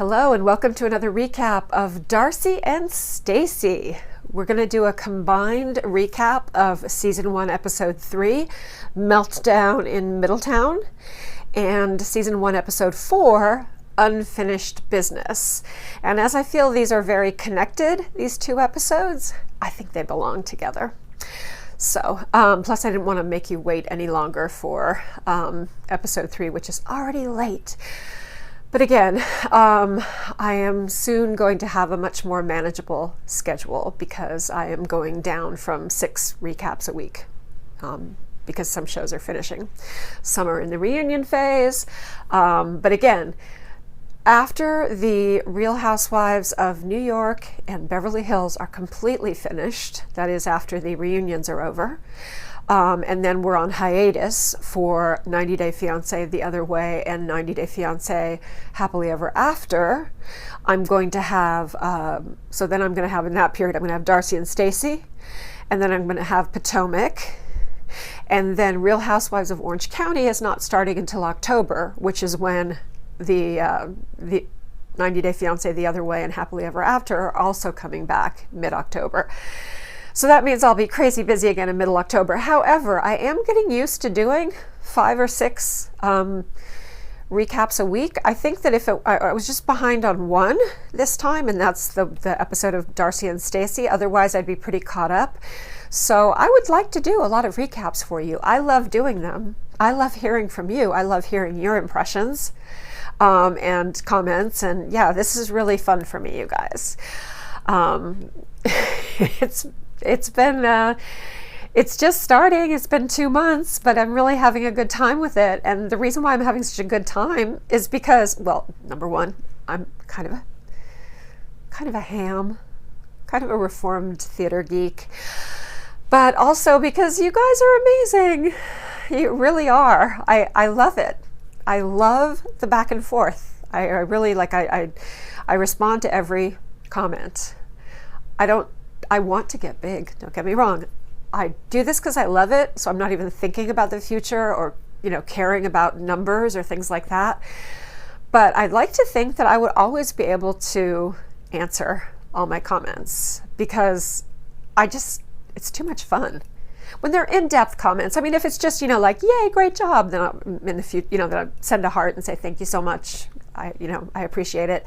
Hello and welcome to another recap of Darcey and Stacey. We're going to do a combined recap of Season 1, Episode 3, Meltdown in Middletown, and Season 1, Episode 4, Unfinished Business. And as I feel these are very connected, these two episodes, I think they belong together. So, plus I didn't want to make you wait any longer for Episode 3, which is already late. But again, I am soon going to have a much more manageable schedule because I am going down from 6 recaps a week because some shows are finishing. Some are in the reunion phase. But again, after the Real Housewives of New York and Beverly Hills are completely finished, that is after the reunions are over, and then we're on hiatus for 90 Day Fiancé The Other Way and 90 Day Fiancé Happily Ever After. I'm going to have, so then I'm going to have in that period, I'm going to have Darcey and Stacey, and then I'm going to have Potomac, and then Real Housewives of Orange County is not starting until October, which is when the 90 Day Fiancé The Other Way and Happily Ever After are also coming back mid-October. So that means I'll be crazy busy again in middle October. However, I am getting used to doing 5 or 6 recaps a week. I think that if I was just behind on one this time, and that's the episode of Darcey and Stacey. Otherwise, I'd be pretty caught up. So I would like to do a lot of recaps for you. I love doing them. I love hearing from you. I love hearing your impressions and comments. And yeah, this is really fun for me, you guys. It's been, it's just starting. It's been 2 months, but I'm really having a good time with it. And the reason why I'm having such a good time is because, well, number one, I'm kind of a ham, kind of a reformed theater geek, but also because you guys are amazing. You really are. I love it. I love the back and forth. I really like, I respond to every comment. I want to get big, don't get me wrong. I do this because I love it, so I'm not even thinking about the future or, caring about numbers or things like that. But I'd like to think that I would always be able to answer all my comments because it's too much fun. When they're in-depth comments, I mean, if it's just, like, yay, great job, then I'll, in the future, then I'll send a heart and say, thank you so much. I appreciate it.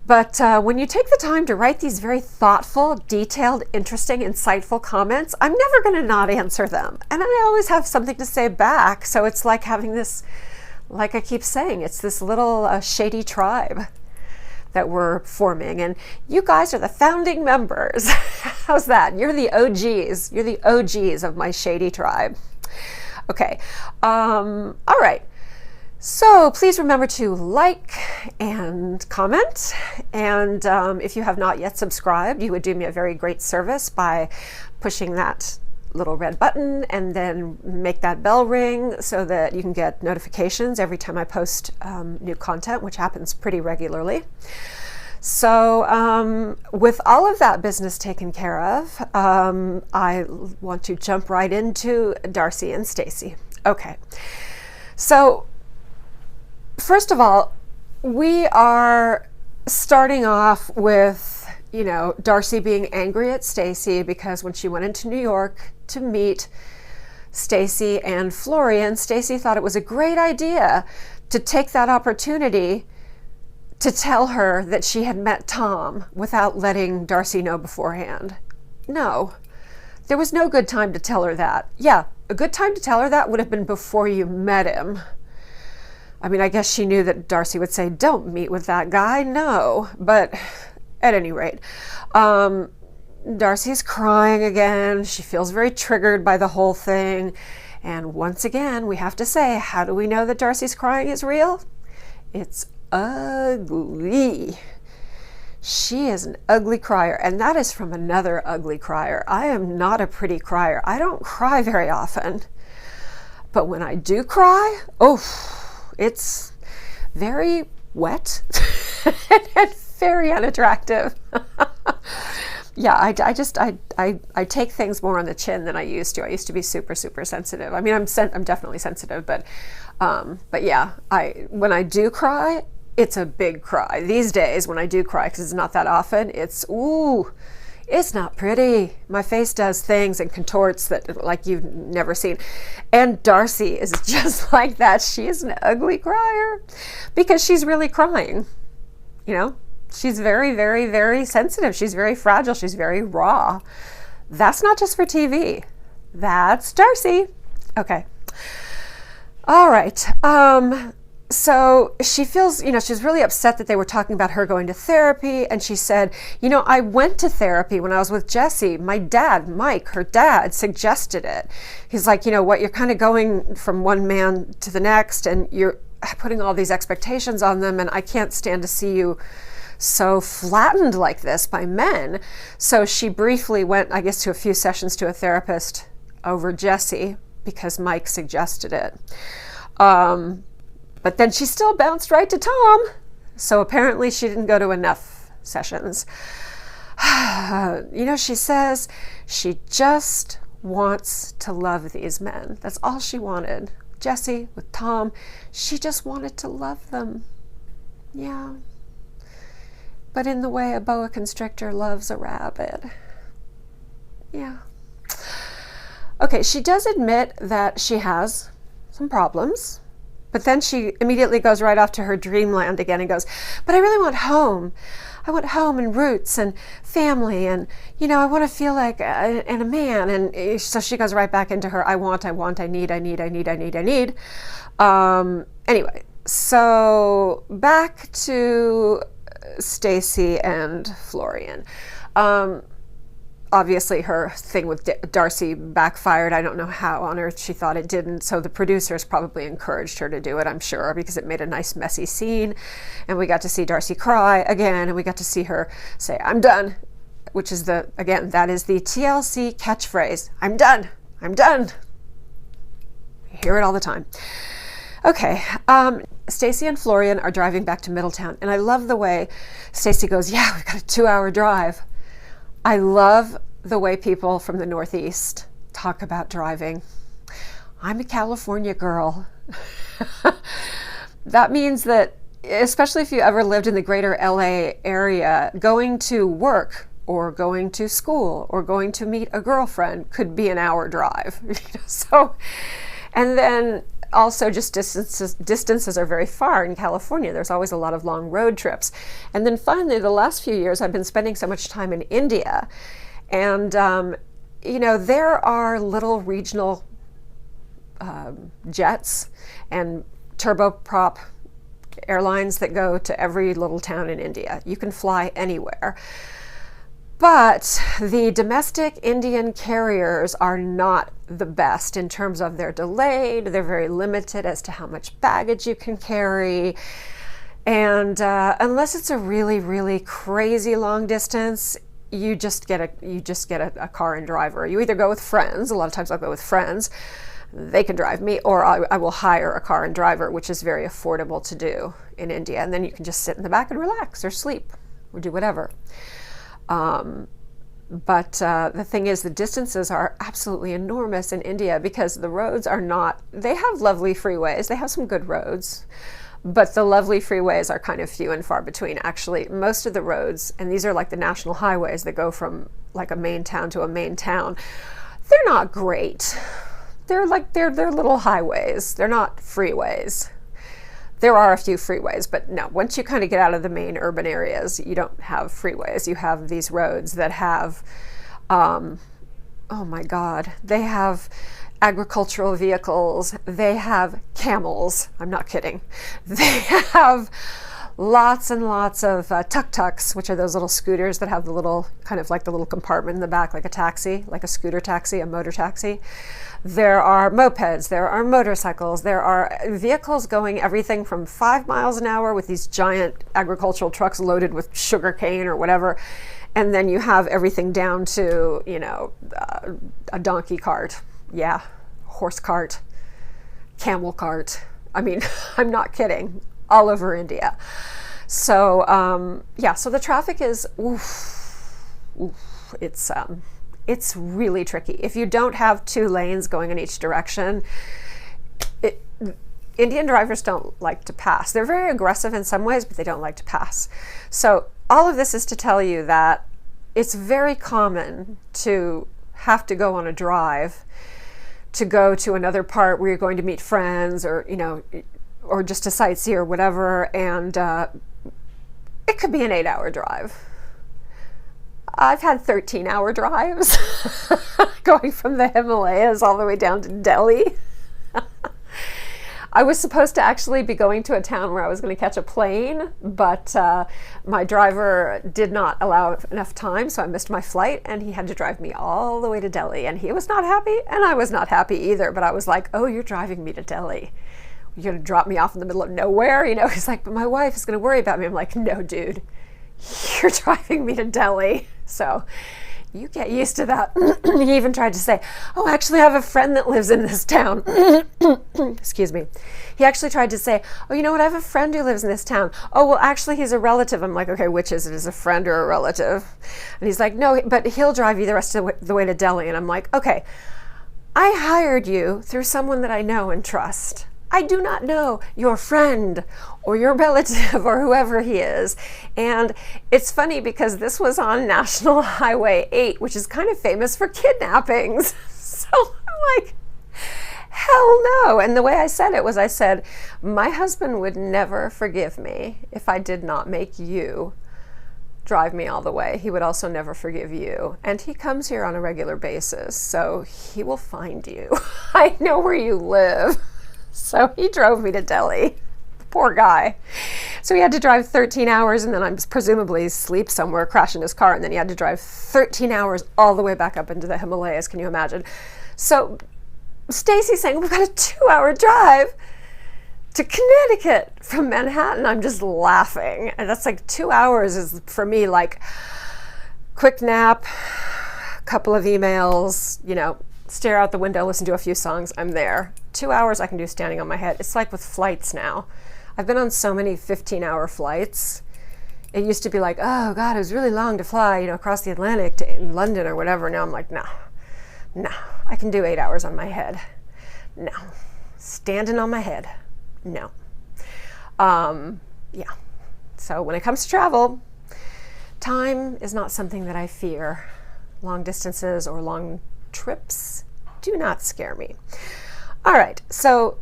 But when you take the time to write these very thoughtful, detailed, interesting, insightful comments, I'm never going to not answer them. And I always have something to say back. So it's like having this, like I keep saying, it's this little shady tribe that we're forming. And you guys are the founding members. How's that? You're the OGs. You're the OGs of my shady tribe. Okay. All right. So please remember to like and comment, and if you have not yet subscribed, you would do me a very great service by pushing that little red button and then make that bell ring so that you can get notifications every time I post new content, which happens pretty regularly. So with all of that business taken care of, I want to jump right into Darcey and Stacey. Okay, so first of all, we are starting off with, Darcey being angry at Stacey because when she went into New York to meet Stacey and Florian, Stacey thought it was a great idea to take that opportunity to tell her that she had met Tom without letting Darcey know beforehand. No, there was no good time to tell her that. Yeah, a good time to tell her that would have been before you met him. I mean, I guess she knew that Darcey would say, don't meet with that guy, no. But at any rate, Darcey's crying again. She feels very triggered by the whole thing. And once again, we have to say, how do we know that Darcey's crying is real? It's ugly. She is an ugly crier, and that is from another ugly crier. I am not a pretty crier. I don't cry very often. But when I do cry, it's very wet and very unattractive. Yeah, I take things more on the chin than I used to. I used to be super, super sensitive. I mean, I'm definitely sensitive, but yeah, when I do cry, it's a big cry. These days when I do cry, because it's not that often, it's, ooh, it's not pretty. My face does things and contorts that like you've never seen. And Darcey is just like that. She is an ugly crier because she's really crying. You know, she's very, very, very sensitive. She's very fragile. She's very raw. That's not just for TV. That's Darcey. Okay. All right. So she feels, you know, she's really upset that they were talking about her going to therapy. And she said, you know, I went to therapy when I was with Jessie. My dad, Mike, her dad, suggested it. He's like, you know what, you're kind of going from one man to the next and you're putting all these expectations on them. And I can't stand to see you so flattened like this by men. So she briefly went, I guess, to a few sessions to a therapist over Jessie because Mike suggested it. But then she still bounced right to Tom. So apparently she didn't go to enough sessions. You know, she says she just wants to love these men. That's all she wanted. Jessie with Tom, she just wanted to love them. Yeah. But in the way a boa constrictor loves a rabbit. Yeah. Okay, she does admit that she has some problems. But then she immediately goes right off to her dreamland again and goes, but I really want home. I want home and roots and family and, you know, I want to feel like a man. And so she goes right back into her, I need. Anyway, so back to Stacey and Florian. Obviously her thing with Darcey backfired. I don't know how on earth she thought it didn't. So the producers probably encouraged her to do it, I'm sure, because it made a nice messy scene. And we got to see Darcey cry again, and we got to see her say, I'm done, which is that is the TLC catchphrase. I'm done. You hear it all the time. Okay, Stacey and Florian are driving back to Middletown. And I love the way Stacey goes, yeah, we've got a 2-hour drive. I love the way people from the Northeast talk about driving. I'm a California girl. That means that, especially if you ever lived in the greater LA area, going to work or going to school or going to meet a girlfriend could be an hour drive. So, and then also just distances are very far in California. There's always a lot of long road trips. And then finally, the last few years, I've been spending so much time in India. And, you know, there are little regional jets and turboprop airlines that go to every little town in India. You can fly anywhere. But the domestic Indian carriers are not the best in terms of they're delayed. They're very limited as to how much baggage you can carry. And unless it's a really, really crazy long distance, you just get a car and driver. You either go with friends. A lot of times I'll go with friends. They can drive me, or I will hire a car and driver, which is very affordable to do in India. And then you can just sit in the back and relax or sleep or do whatever. But the thing is, the distances are absolutely enormous in India because the roads are not, they have lovely freeways, they have some good roads, but the lovely freeways are kind of few and far between. Actually, most of the roads, and these are like the national highways that go from like a main town to a main town, they're not great. They're little highways. They're not freeways. There are a few freeways, but no, once you kind of get out of the main urban areas, you don't have freeways. You have these roads that have, oh my God, they have agricultural vehicles. They have camels. I'm not kidding. They have lots and lots of tuk-tuks, which are those little scooters that have the little, kind of like the little compartment in the back, like a taxi, like a scooter taxi, a motor taxi. There are mopeds, there are motorcycles, there are vehicles going everything from 5 miles an hour with these giant agricultural trucks loaded with sugar cane or whatever. And then you have everything down to, you know, a donkey cart. Yeah, horse cart, camel cart. I mean, I'm not kidding. All over India. So, yeah, so the traffic is, it's really tricky. If you don't have 2 lanes going in each direction, Indian drivers don't like to pass. They're very aggressive in some ways, but they don't like to pass. So all of this is to tell you that it's very common to have to go on a drive to go to another part where you're going to meet friends, or, you know, or just to sightsee or whatever. And it could be an 8-hour drive. I've had 13-hour drives going from the Himalayas all the way down to Delhi. I was supposed to actually be going to a town where I was going to catch a plane, but my driver did not allow enough time, so I missed my flight, and he had to drive me all the way to Delhi. And he was not happy, and I was not happy either. But I was like, oh, you're driving me to Delhi. You're going to drop me off in the middle of nowhere? You know, he's like, but my wife is going to worry about me. I'm like, no, dude, you're driving me to Delhi. So you get used to that. He even tried to say, oh, actually, I have a friend that lives in this town. Excuse me. He actually tried to say, oh, you know what? I have a friend who lives in this town. Oh, well, actually, he's a relative. I'm like, okay, which is it? Is a friend or a relative? And he's like, no, but he'll drive you the rest of the way to Delhi. And I'm like, okay, I hired you through someone that I know and trust. I do not know your friend or your relative or whoever he is. And it's funny because this was on National Highway 8, which is kind of famous for kidnappings. So I'm like, hell no. And the way I said it was, I said, my husband would never forgive me if I did not make you drive me all the way. He would also never forgive you. And he comes here on a regular basis, so he will find you. I know where you live. So he drove me to Delhi. Poor guy. So he had to drive 13 hours, and then I'm presumably sleep somewhere, crash in his car, and then he had to drive 13 hours all the way back up into the Himalayas. Can you imagine? So Stacey's saying, we've got a 2-hour drive to Connecticut from Manhattan. I'm just laughing. And that's like 2 hours is for me like quick nap, couple of emails, you know, stare out the window, listen to a few songs, I'm there. 2 hours I can do standing on my head. It's like with flights now. I've been on so many 15-hour flights. It used to be like, oh God, it was really long to fly, you know, across the Atlantic to London or whatever. Now I'm like, no, I can do 8 hours on my head. No, standing on my head, no. Yeah, so when it comes to travel, time is not something that I fear. Long distances or long trips do not scare me. All right, so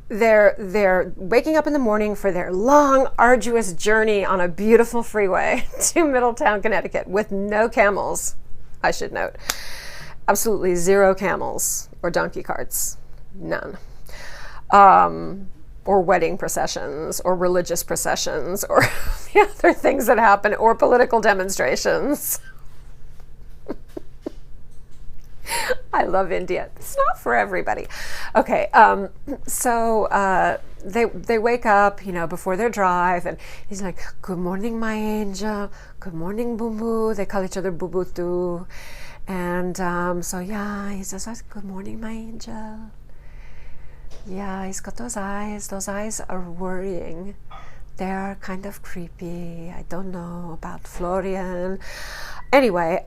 they're waking up in the morning for their long, arduous journey on a beautiful freeway to Middletown, Connecticut, with no camels, I should note. Absolutely 0 camels or donkey carts, none. Or wedding processions or religious processions or the other things that happen, or political demonstrations. I love India. It's not for everybody. Okay, so they wake up, you know, before their drive, and he's like, good morning, my angel. Good morning, Boo Boo. They call each other Boo Boo too. And so, yeah, he says, good morning, my angel. Yeah, he's got those eyes. Those eyes are worrying. They're kind of creepy. I don't know about Florian. Anyway,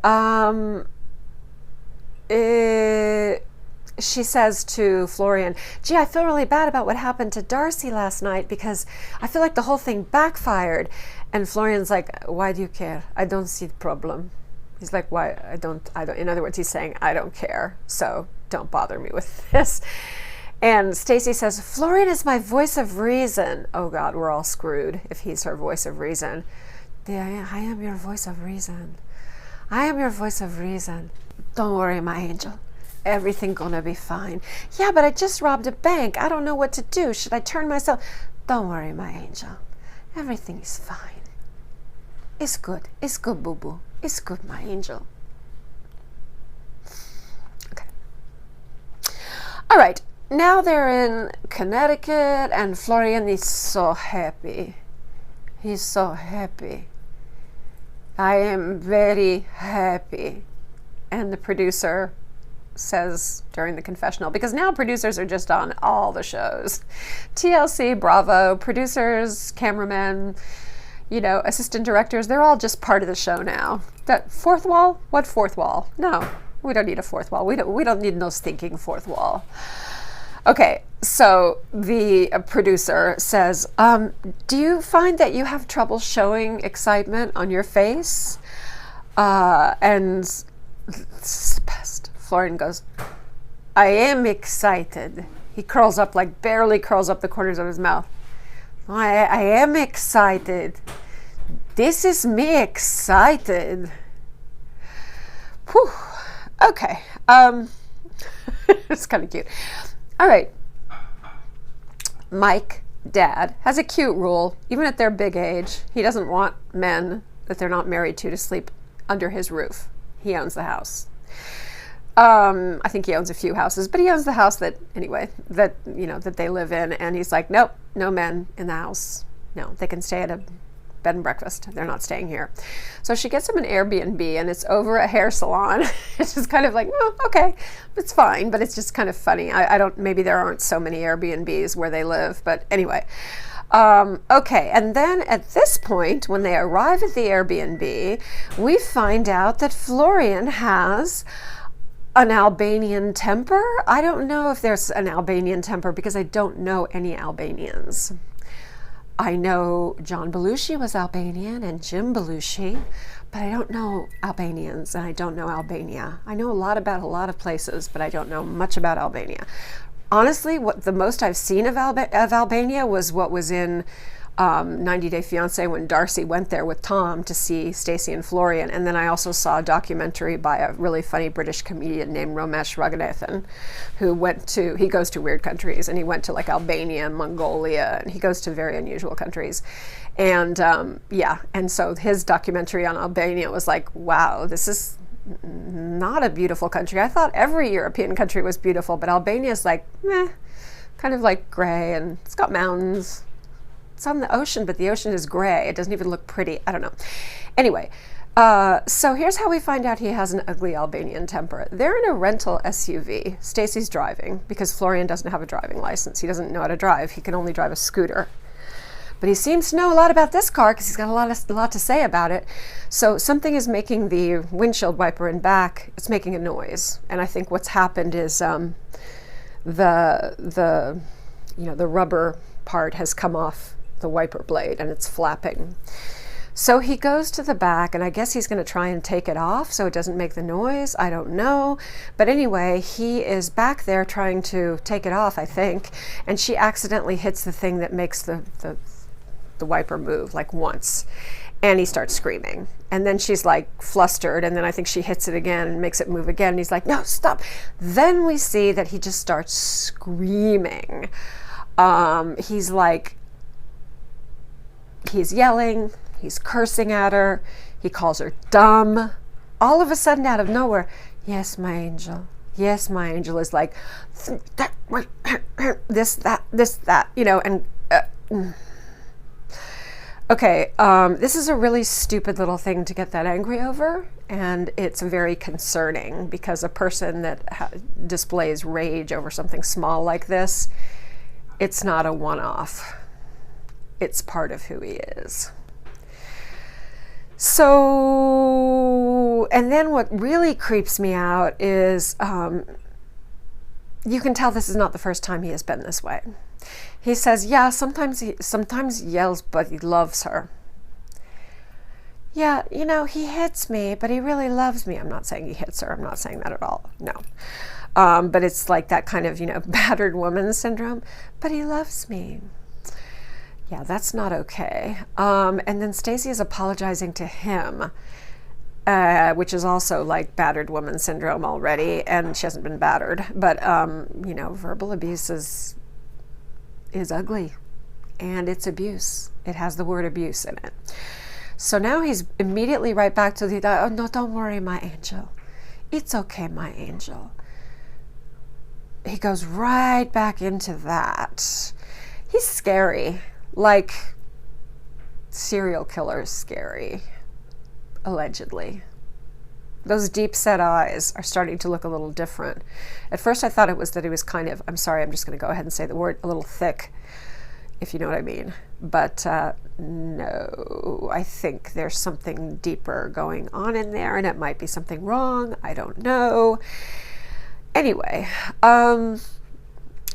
she says to Florian, gee, I feel really bad about what happened to Darcey last night because I feel like the whole thing backfired. And Florian's like, why do you care? I don't see the problem. He's like, why? I don't, in other words, he's saying, I don't care. So don't bother me with this. And Stacey says, Florian is my voice of reason. Oh God, we're all screwed if he's her voice of reason. Yeah, I am your voice of reason. I am your voice of reason. Don't worry, my angel. Everything gonna be fine. Yeah, but I just robbed a bank. I don't know what to do. Should I turn myself? Don't worry, my angel. Everything is fine. It's good. It's good, Boo Boo. It's good, my angel. Okay. All right. Now they're in Connecticut, and Florian is so happy. He's so happy. I am very happy. And the producer says during the confessional, because now producers are just on all the shows. TLC, Bravo, producers, cameramen, you know, assistant directors, they're all just part of the show now. That fourth wall? What fourth wall? No, we don't need a fourth wall. We don't need no stinking fourth wall. Okay, so the producer says, do you find that you have trouble showing excitement on your face? And this is the best. Florian goes, I am excited. He curls up, like barely curls up the corners of his mouth. I am excited. This is me excited. Whew. Okay. It's kind of cute. All right. Mike, dad, has a cute rule. Even at their big age, he doesn't want men that they're not married to sleep under his roof. He owns the house. I think he owns a few houses, but he owns the house that, anyway, that, you know, that they live in. And he's like, nope, no men in the house. No, they can stay at a bed and breakfast. They're not staying here. So she gets him an Airbnb, and it's over a hair salon. It's just kind of like, oh, okay, it's fine, but it's just kind of funny. I don't, maybe there aren't so many Airbnbs where they live, but anyway. Okay, and then at this point, when they arrive at the Airbnb, we find out that Florian has an Albanian temper. I don't know if there's an Albanian temper because I don't know any Albanians. I know John Belushi was Albanian and Jim Belushi, but I don't know Albanians and I don't know Albania. I know a lot about a lot of places, but I don't know much about Albania. Honestly, what the most I've seen of Albania was what was in 90 Day Fiance when Darcey went there with Tom to see Stacey and Florian. And then I also saw a documentary by a really funny British comedian named Romesh Raghunathan, who he goes to weird countries, and he went to like Albania and Mongolia, and he goes to very unusual countries. And yeah, and so his documentary on Albania was like, wow, this is not a beautiful country. I thought every European country was beautiful, but Albania is like, meh, kind of like gray, and it's got mountains. It's on the ocean, but the ocean is gray. It doesn't even look pretty. I don't know. Anyway, so here's how we find out he has an ugly Albanian temper. They're in a rental SUV. Stacey's driving because Florian doesn't have a driving license. He doesn't know how to drive. He can only drive a scooter. But he seems to know a lot about this car because he's got a lot to say about it. So something is making the windshield wiper in back, it's making a noise. And I think what's happened is the rubber part has come off the wiper blade and it's flapping. So he goes to the back, and I guess he's going to try and take it off so it doesn't make the noise. I don't know. But anyway, he is back there trying to take it off, I think, and she accidentally hits the thing that makes the wiper move like once, and he starts screaming. And then she's like flustered, and then I think she hits it again and makes it move again, and he's like, no, stop. Then we see that he just starts screaming. He's like, he's yelling, he's cursing at her, he calls her dumb. All of a sudden, out of nowhere, yes, my angel, is like, this, that, you know, and okay, this is a really stupid little thing to get that angry over, and it's very concerning because a person that displays rage over something small like this, it's not a one-off. It's part of who he is. So, and then what really creeps me out is you can tell this is not the first time he has been this way. He says, yeah, sometimes he yells, but he loves her. Yeah, you know, he hits me, but he really loves me. I'm not saying he hits her. I'm not saying that at all. No. But it's like that kind of, you know, battered woman syndrome. But he loves me. Yeah, that's not okay. And then Stacey is apologizing to him, which is also like battered woman syndrome already. And she hasn't been battered. But, you know, verbal abuse is ugly. And it's abuse. It has the word abuse in it. So now he's immediately right back to the, oh, no, don't worry, my angel. It's okay, my angel. He goes right back into that. He's scary. Like serial killers scary, allegedly. Those deep set eyes are starting to look a little different. At first I thought it was that he was kind of, I'm sorry, I'm just going to go ahead and say the word, a little thick, if you know what I mean. But no, I think there's something deeper going on in there, and it might be something wrong. I don't know. Anyway,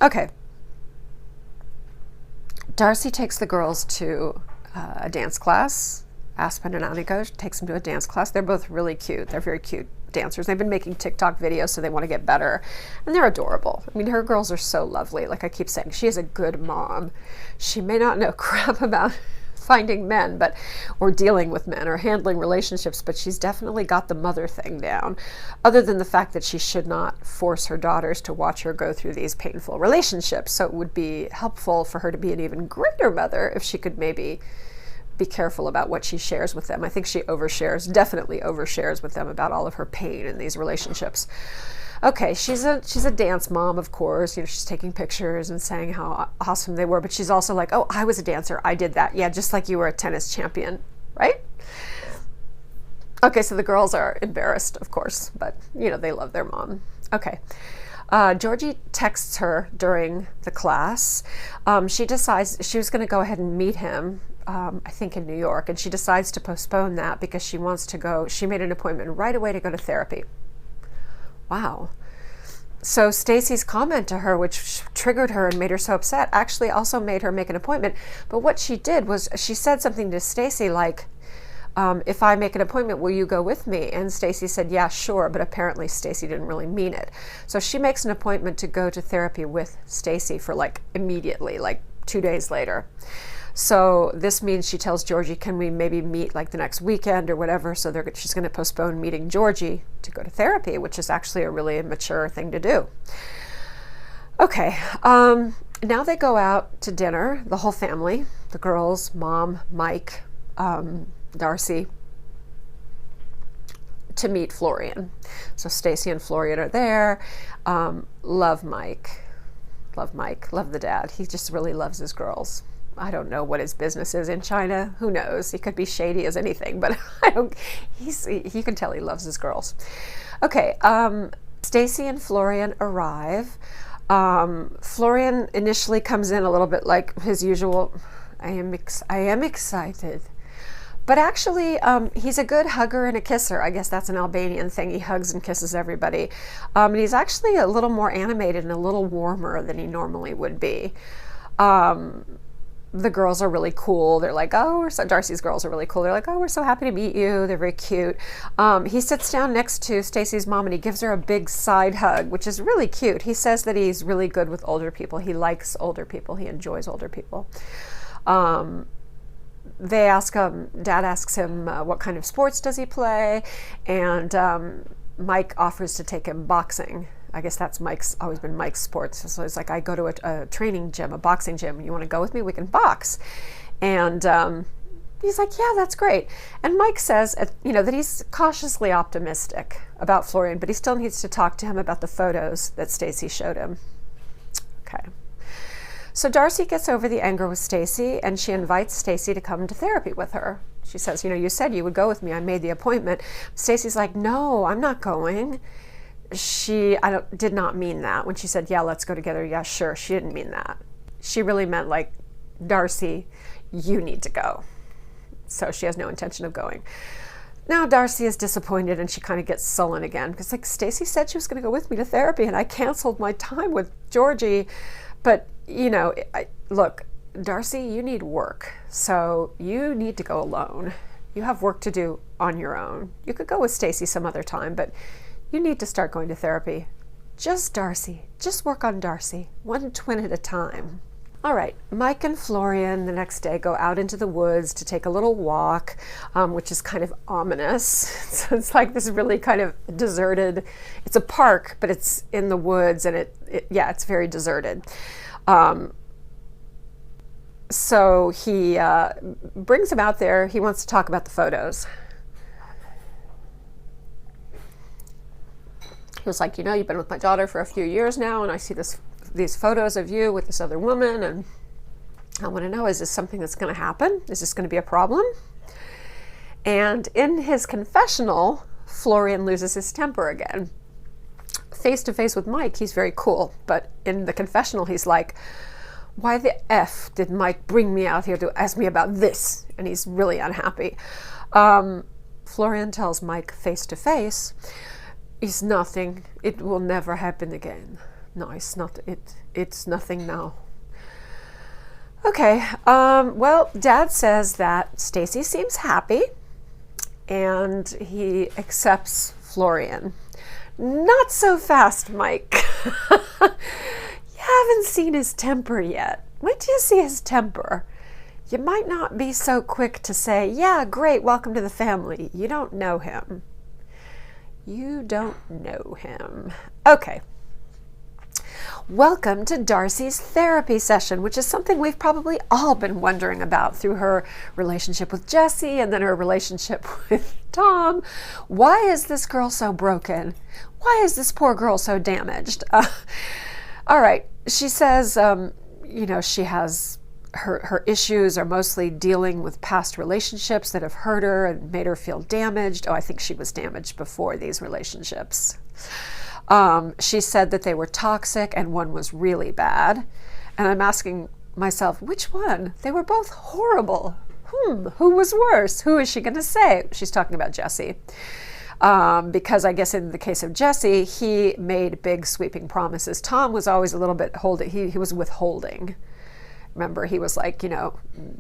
Okay. Darcey takes the girls to a dance class. Aspen and Annika takes them to a dance class. They're both really cute. They're very cute dancers. They've been making TikTok videos, so they want to get better. And they're adorable. I mean, her girls are so lovely. Like I keep saying, she is a good mom. She may not know crap about finding men, or dealing with men or handling relationships, but she's definitely got the mother thing down, other than the fact that she should not force her daughters to watch her go through these painful relationships. So it would be helpful for her to be an even greater mother if she could maybe be careful about what she shares with them. I think she definitely overshares with them about all of her pain in these relationships. Okay, she's a dance mom, of course. You know, she's taking pictures and saying how awesome they were, but she's also like, oh, I was a dancer. I did that. Yeah, just like you were a tennis champion, right? Okay, so the girls are embarrassed, of course, but, you know, they love their mom. Okay. Georgi texts her during the class. She decides she was going to go ahead and meet him, I think in New York, and she decides to postpone that because she wants to go. She made an appointment right away to go to therapy. Wow. So Stacey's comment to her, which triggered her and made her so upset, actually also made her make an appointment. But what she did was she said something to Stacey like, if I make an appointment, will you go with me? And Stacey said, yeah, sure. But apparently Stacey didn't really mean it. So she makes an appointment to go to therapy with Stacey for like immediately, like 2 days later. So this means she tells Georgi, can we maybe meet like the next weekend or whatever? So she's going to postpone meeting Georgi to go to therapy, which is actually a really mature thing to do. Okay, now they go out to dinner, the whole family, the girls, mom, Mike, Darcey, to meet Florian. So Stacey and Florian are there. Love Mike, love the dad. He just really loves his girls. I don't know what his business is in China. Who knows? He could be shady as anything, but you can tell he loves his girls. Okay, Stacey and Florian arrive. Florian initially comes in a little bit like his usual, I am excited. But actually, he's a good hugger and a kisser. I guess that's an Albanian thing. He hugs and kisses everybody. And he's actually a little more animated and a little warmer than he normally would be. The girls are really cool. They're like, Darcey's girls are really cool. They're like, oh, we're so happy to meet you. They're very cute. He sits down next to Stacey's mom and he gives her a big side hug, which is really cute. He says that he's really good with older people. He likes older people. He enjoys older people. Dad asks him what kind of sports does he play, and Mike offers to take him boxing. I guess that's always been Mike's sports. So it's like, I go to a training gym, a boxing gym. You want to go with me? We can box. And he's like, yeah, that's great. And Mike says, that he's cautiously optimistic about Florian, but he still needs to talk to him about the photos that Stacey showed him. Okay. So Darcey gets over the anger with Stacey, and she invites Stacey to come to therapy with her. She says, you said you would go with me. I made the appointment. Stacey's like, no, I'm not going. Did not mean that. When she said, yeah, let's go together, yeah, sure, she didn't mean that. She really meant like, Darcey, you need to go. So she has no intention of going. Now Darcey is disappointed and she kind of gets sullen again because like Stacey said she was going to go with me to therapy and I canceled my time with Georgi. But, look, Darcey, you need work. So you need to go alone. You have work to do on your own. You could go with Stacey some other time, but you need to start going to therapy. Just Darcey. Just work on Darcey. One twin at a time. All right, Mike and Florian the next day go out into the woods to take a little walk, which is kind of ominous. So it's like this really kind of deserted, it's a park, but it's in the woods and it's very deserted. So he brings him out there. He wants to talk about the photos. He was like, you've been with my daughter for a few years now, and I see these photos of you with this other woman, and I want to know, is this something that's going to happen? Is this going to be a problem? And in his confessional, Florian loses his temper again. Face to face with Mike, he's very cool, but in the confessional, he's like, why the F did Mike bring me out here to ask me about this? And he's really unhappy. Florian tells Mike face to face, it's nothing. It will never happen again. No, it's not. It's nothing now. Okay. Well, Dad says that Stacey seems happy, and he accepts Florian. Not so fast, Mike. You haven't seen his temper yet. Wait till you see his temper. You might not be so quick to say, yeah, great, welcome to the family. You don't know him. You don't know him. Okay. Welcome to Darcey's therapy session, which is something we've probably all been wondering about through her relationship with Jesse and then her relationship with Tom. Why is this girl so broken? Why is this poor girl so damaged? All right. She says, she has her issues are mostly dealing with past relationships that have hurt her and made her feel damaged. Oh, I think she was damaged before these relationships. She said that they were toxic and one was really bad. And I'm asking myself, which one? They were both horrible. Who was worse? Who is she going to say? She's talking about Jesse. Because I guess in the case of Jesse, he made big sweeping promises. Tom was always a little bit he was withholding. Remember, he was like,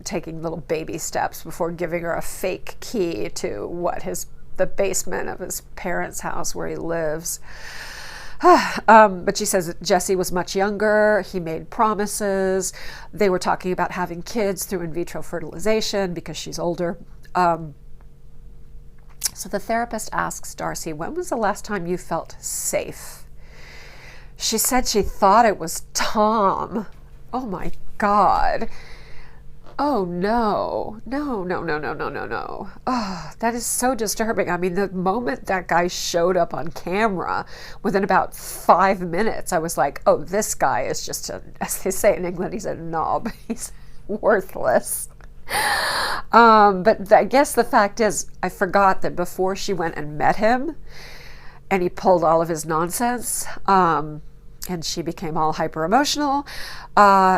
taking little baby steps before giving her a fake key to the basement of his parents' house where he lives. But she says that Jesse was much younger. He made promises. They were talking about having kids through in vitro fertilization because she's older. So the therapist asks Darcey, when was the last time you felt safe? She said she thought it was Tom. Oh my God. Oh no. No. Oh, that is so disturbing. I mean, the moment that guy showed up on camera, within about 5 minutes, I was like, oh, this guy is just as they say in England, he's a knob. He's worthless. But I guess the fact is, I forgot that before she went and met him and he pulled all of his nonsense, and she became all hyper emotional,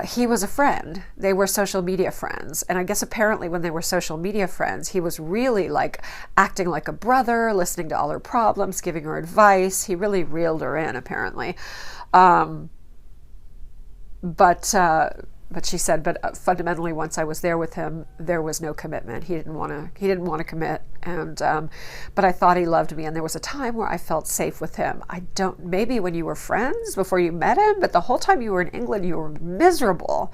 he was a friend. They were social media friends. And I guess apparently when they were social media friends, he was really like acting like a brother, listening to all her problems, giving her advice. He really reeled her in, apparently. But she said, fundamentally, once I was there with him, there was no commitment. He didn't want to commit. And, but I thought he loved me. And there was a time where I felt safe with him. Maybe when you were friends before you met him, but the whole time you were in England, you were miserable.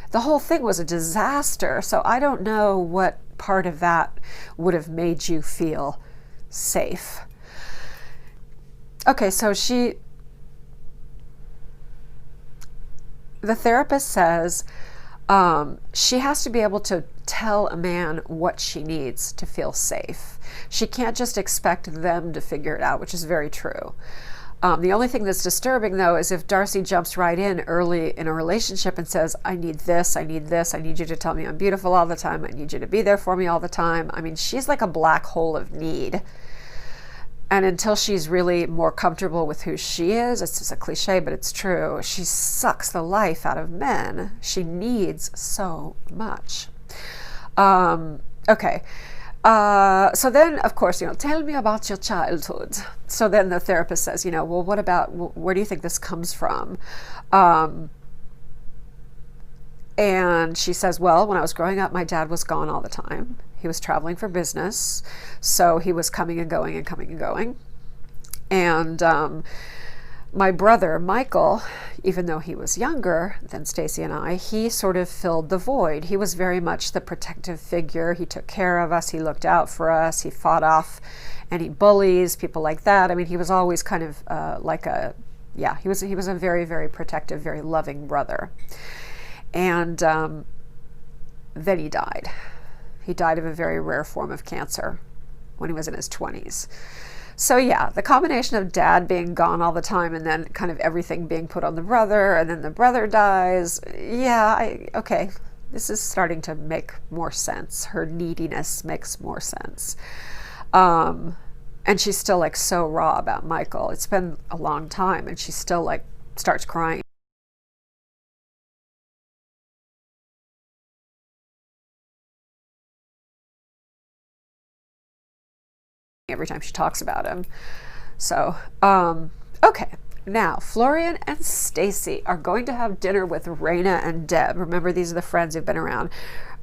The whole thing was a disaster. So I don't know what part of that would have made you feel safe. Okay, so the therapist says she has to be able to tell a man what she needs to feel safe. She can't just expect them to figure it out, which is very true. The only thing that's disturbing, though, is if Darcey jumps right in early in a relationship and says, I need this, I need this, I need you to tell me I'm beautiful all the time, I need you to be there for me all the time. I mean, she's like a black hole of need. And until she's really more comfortable with who she is, it's just a cliche, but it's true, she sucks the life out of men. She needs so much. Okay. So then, of course, tell me about your childhood. So then the therapist says, well, what about, where do you think this comes from? And she says, well, when I was growing up, my dad was gone all the time. He was traveling for business, so he was coming and going and coming and going. And my brother, Michael, even though he was younger than Stacey and I, he sort of filled the void. He was very much the protective figure. He took care of us. He looked out for us. He fought off any bullies, people like that. I mean, he was always kind of he was a very, very protective, very loving brother. And then he died. He died of a very rare form of cancer when he was in his 20s. So yeah, the combination of dad being gone all the time and then kind of everything being put on the brother, and then the brother dies. Yeah, okay, this is starting to make more sense. Her neediness makes more sense. And she's still like so raw about Michael. It's been a long time and she still like starts crying. Every time she talks about him. So, okay. Now, Florian and Stacey are going to have dinner with Raina and Deb. Remember, these are the friends who've been around.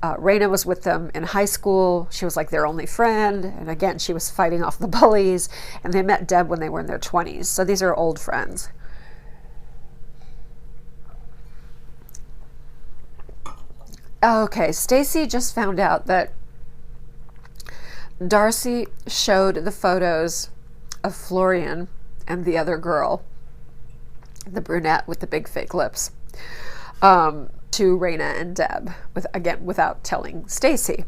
Raina was with them in high school. She was like their only friend. And again, she was fighting off the bullies. And they met Deb when they were in their 20s. So these are old friends. Okay, Stacey just found out that Darcey showed the photos of Florian and the other girl, the brunette with the big fake lips, to Raina and Deb, without telling Stacey.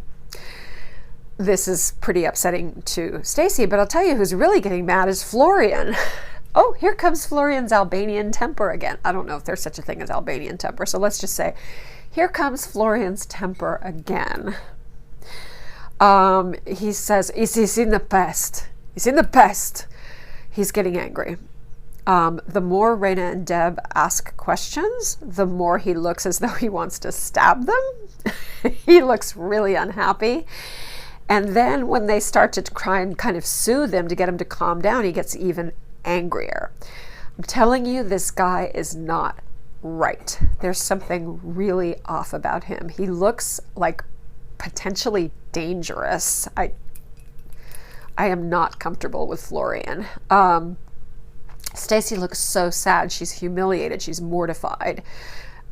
This is pretty upsetting to Stacey, but I'll tell you who's really getting mad is Florian. Oh, here comes Florian's Albanian temper again. I don't know if there's such a thing as Albanian temper, so let's just say, here comes Florian's temper again. He says, he's in the past. He's in the past. He's getting angry. The more Raina and Deb ask questions, the more he looks as though he wants to stab them. He looks really unhappy. And then when they start to try and kind of soothe him to get him to calm down, he gets even angrier. I'm telling you, this guy is not right. There's something really off about him. He looks like potentially dangerous. I am not comfortable with Florian. Stacey looks so sad. She's humiliated. She's mortified.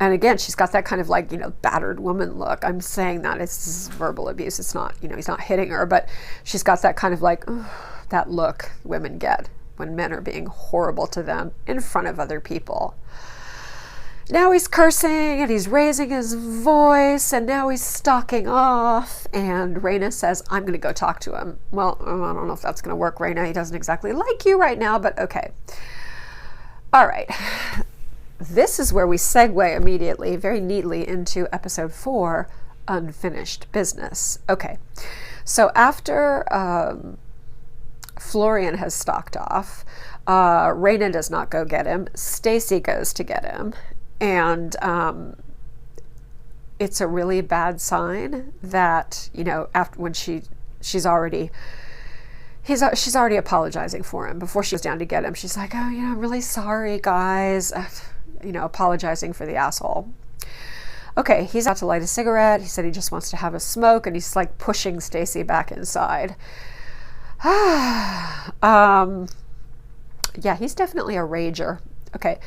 And again, she's got that kind of like, battered woman look. I'm saying that it's verbal abuse. It's not, he's not hitting her, but she's got that kind of like, that look women get when men are being horrible to them in front of other people. Now he's cursing and he's raising his voice and now he's stalking off, and Raina says, I'm going to go talk to him. Well, I don't know if that's going to work, Raina. He doesn't exactly like you right now, but okay. All right. This is where we segue immediately, very neatly, into episode 4, Unfinished Business. Okay. So after Florian has stalked off, Raina does not go get him. Stacey goes to get him. And it's a really bad sign that, after when she's already apologizing for him. Before she goes down to get him, she's like, oh, I'm really sorry, guys. Apologizing for the asshole. Okay, he's about to light a cigarette. He said he just wants to have a smoke, and he's like pushing Stacey back inside. Yeah, he's definitely a rager. Okay.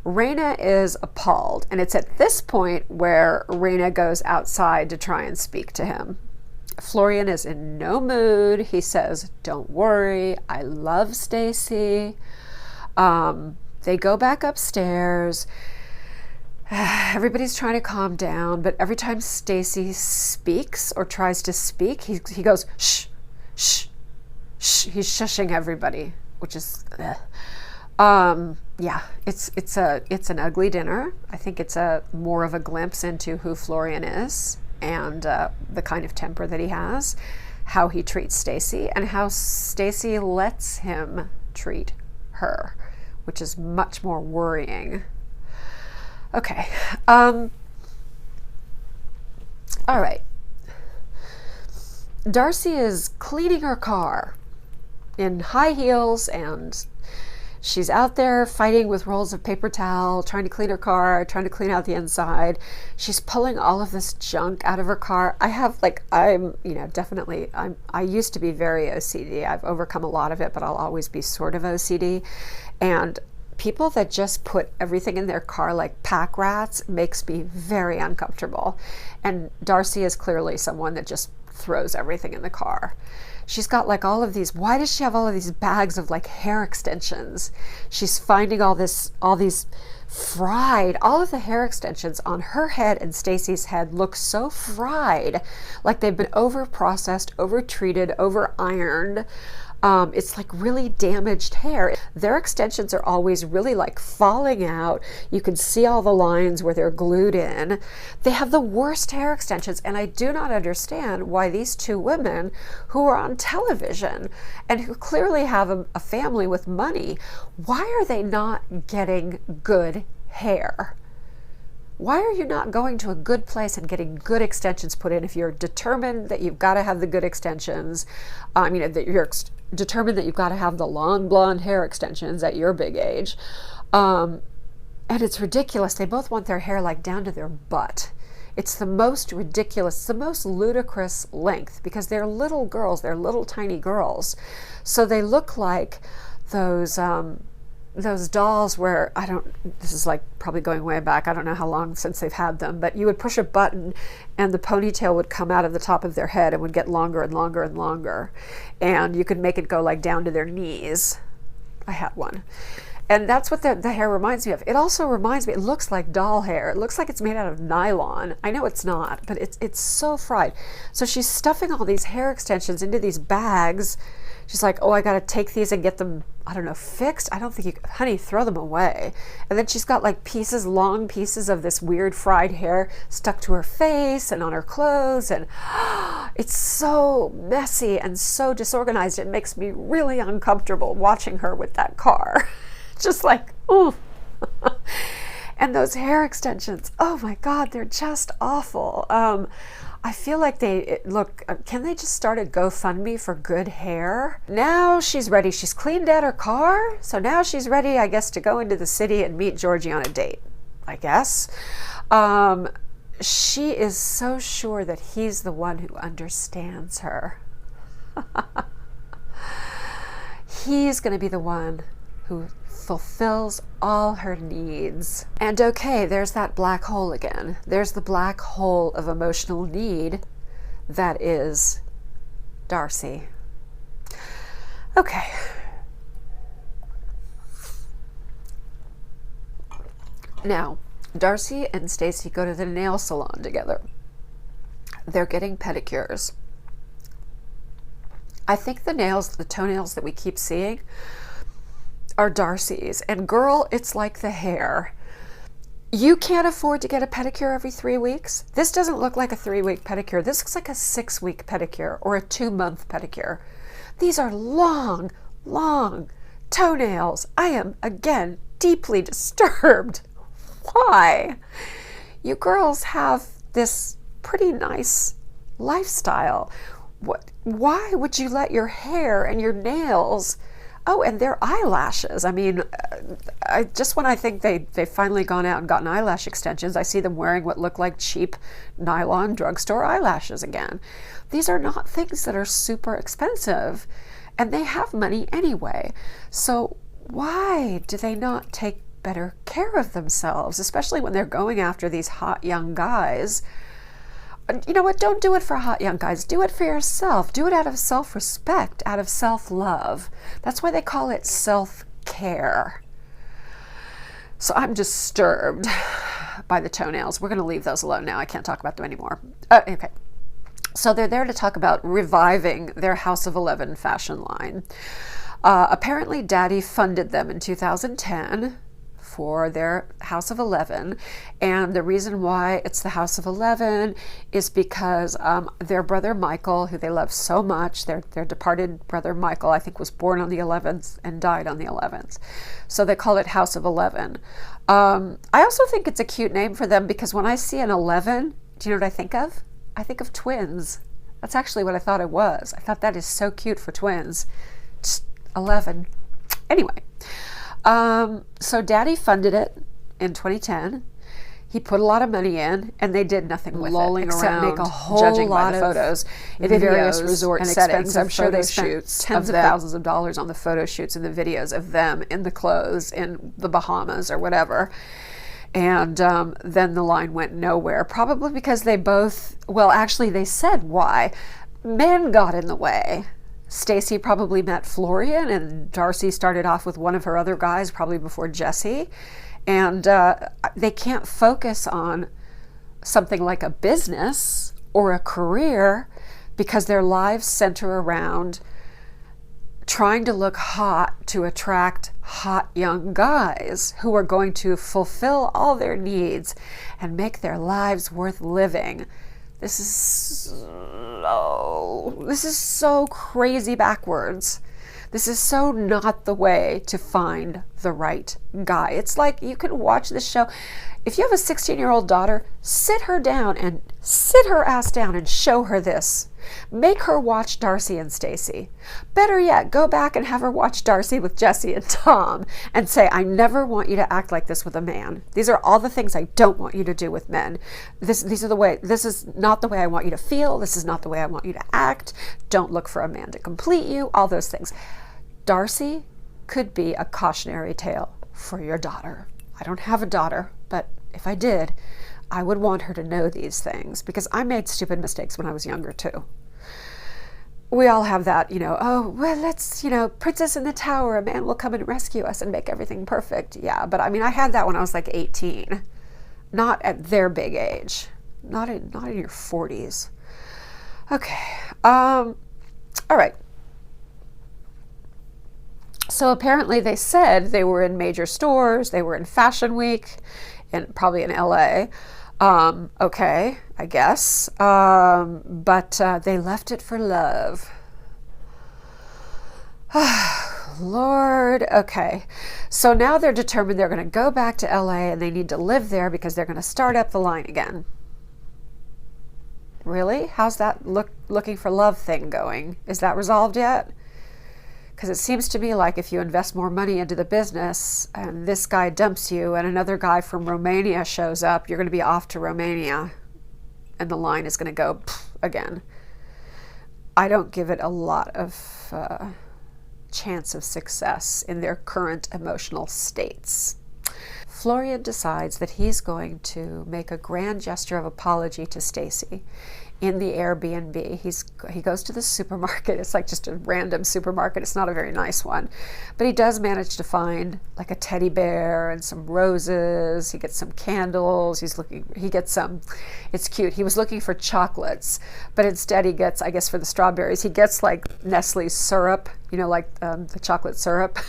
Raina is appalled, and it's at this point where Raina goes outside to try and speak to him. Florian is in no mood. He says, don't worry, I love Stacey. They go back upstairs. Everybody's trying to calm down, but every time Stacey speaks or tries to speak, he goes, shh, shh, shh. He's shushing everybody, which is... yeah, it's an ugly dinner. I think it's more of a glimpse into who Florian is and the kind of temper that he has, how he treats Stacey, and how Stacey lets him treat her, which is much more worrying. Okay. All right. Darcey is cleaning her car in high heels, and she's out there fighting with rolls of paper towel, trying to clean her car, trying to clean out the inside. She's pulling all of this junk out of her car. I used to be very OCD. I've overcome a lot of it, but I'll always be sort of OCD. And people that just put everything in their car like pack rats makes me very uncomfortable. And Darcey is clearly someone that just throws everything in the car. She's got like all of these, why does she have all of these bags of like hair extensions? She's finding all these fried, all of the hair extensions on her head and Stacey's head look so fried, like they've been over processed, over treated, over ironed. It's like really damaged hair. Their extensions are always really like falling out. You can see all the lines where they're glued in. They have the worst hair extensions, and I do not understand why these two women who are on television and who clearly have a family with money, why are they not getting good hair? Why are you not going to a good place and getting good extensions put in if you're determined that you've got to have the good extensions, that determined that you've got to have the long blonde hair extensions at your big age. And it's ridiculous. They both want their hair like down to their butt. It's the most ridiculous, the most ludicrous length, because they're little girls, they're little tiny girls. So they look like those dolls where, this is like probably going way back, I don't know how long since they've had them, but you would push a button and the ponytail would come out of the top of their head and would get longer and longer and longer. And you could make it go like down to their knees. I had one. And that's what the hair reminds me of. It also reminds me, it looks like doll hair. It looks like it's made out of nylon. I know it's not, but it's so fried. So she's stuffing all these hair extensions into these bags. She's like, oh, I got to take these and get them, I don't know, fixed. I don't think you, honey, throw them away. And then she's got like long pieces of this weird fried hair stuck to her face and on her clothes. And it's so messy and so disorganized. It makes me really uncomfortable watching her with that car. Just like, ooh. And those hair extensions, oh my God, they're just awful. I feel like can they just start a GoFundMe for good hair? Now she's ready. She's cleaned out her car. So now she's ready, I guess, to go into the city and meet Georgi on a date, I guess. She is so sure that he's the one who understands her. He's going to be the one who fulfills all her needs. And okay, there's that black hole again. There's the black hole of emotional need that is Darcey. Okay. Now, Darcey and Stacey go to the nail salon together. They're getting pedicures. I think the toenails that we keep seeing are Darceys. And girl, it's like the hair. You can't afford to get a pedicure every 3 weeks. This doesn't look like a 3-week pedicure. This looks like a 6-week pedicure or a 2-month pedicure. These are long, long toenails. I am, again, deeply disturbed. Why? You girls have this pretty nice lifestyle. Why would you let your hair and your nails, oh, and their eyelashes. I mean, when I think they've finally gone out and gotten eyelash extensions, I see them wearing what look like cheap nylon drugstore eyelashes again. These are not things that are super expensive, and they have money anyway. So why do they not take better care of themselves, especially when they're going after these hot young guys? You know what? Don't do it for hot young guys. Do it for yourself. Do it out of self-respect, out of self-love. That's why they call it self-care. So I'm disturbed by the toenails. We're going to leave those alone now. I can't talk about them anymore. Okay. So they're there to talk about reviving their House of 11 fashion line. Apparently, Daddy funded them in 2010. For their House of 11, and the reason why it's the House of 11 is because their brother Michael, who they love so much, their departed brother Michael, I think was born on the 11th and died on the 11th, so they call it House of 11. I also think it's a cute name for them, because when I see an 11, do you know what I think of? I think of twins. That's actually what I thought it was. I thought that is so cute for twins. 11. Anyway. So Daddy funded it in 2010. He put a lot of money in, and they did nothing with it except make a whole lot of photos in various resort settings. I'm sure they spent tens of thousands of dollars on the photo shoots and the videos of them in the clothes in the Bahamas or whatever. And then the line went nowhere, probably because they both, well, actually they said why. Men got in the way. Stacey probably met Florian, and Darcey started off with one of her other guys, probably before Jesse. And they can't focus on something like a business or a career because their lives center around trying to look hot to attract hot young guys who are going to fulfill all their needs and make their lives worth living. This is so crazy backwards. This is so not the way to find the right guy. It's like you can watch this show. If you have a 16-year-old daughter, sit her ass down and show her this. Make her watch Darcey and Stacey. Better yet, go back and have her watch Darcey with Jesse and Tom and say, I never want you to act like this with a man. These are all the things I don't want you to do with men. This is not the way I want you to feel. This is not the way I want you to act. Don't look for a man to complete you. All those things. Darcey could be a cautionary tale for your daughter. I don't have a daughter, but if I did, I would want her to know these things, because I made stupid mistakes when I was younger too. We all have that, oh, well, let's, princess in the tower, a man will come and rescue us and make everything perfect. Yeah, but I mean, I had that when I was like 18, not at their big age, not in your 40s. Okay, all right. So apparently they said they were in major stores, they were in Fashion Week, and probably in LA. Okay, I guess. But they left it for love. Lord, okay. So now they're determined they're going to go back to LA and they need to live there because they're going to start up the line again. Really? How's that looking for love thing going? Is that resolved yet? Because it seems to me like if you invest more money into the business and this guy dumps you and another guy from Romania shows up, you're going to be off to Romania and the line is going to go again. I don't give it a lot of chance of success in their current emotional states. Florian decides that he's going to make a grand gesture of apology to Stacey in the Airbnb. He goes to the supermarket. It's like just a random supermarket. It's not a very nice one. But he does manage to find like a teddy bear and some roses. He gets some candles. He gets some, it's cute. He was looking for chocolates, but instead he gets, I guess for the strawberries, he gets like Nestle's syrup, like the chocolate syrup.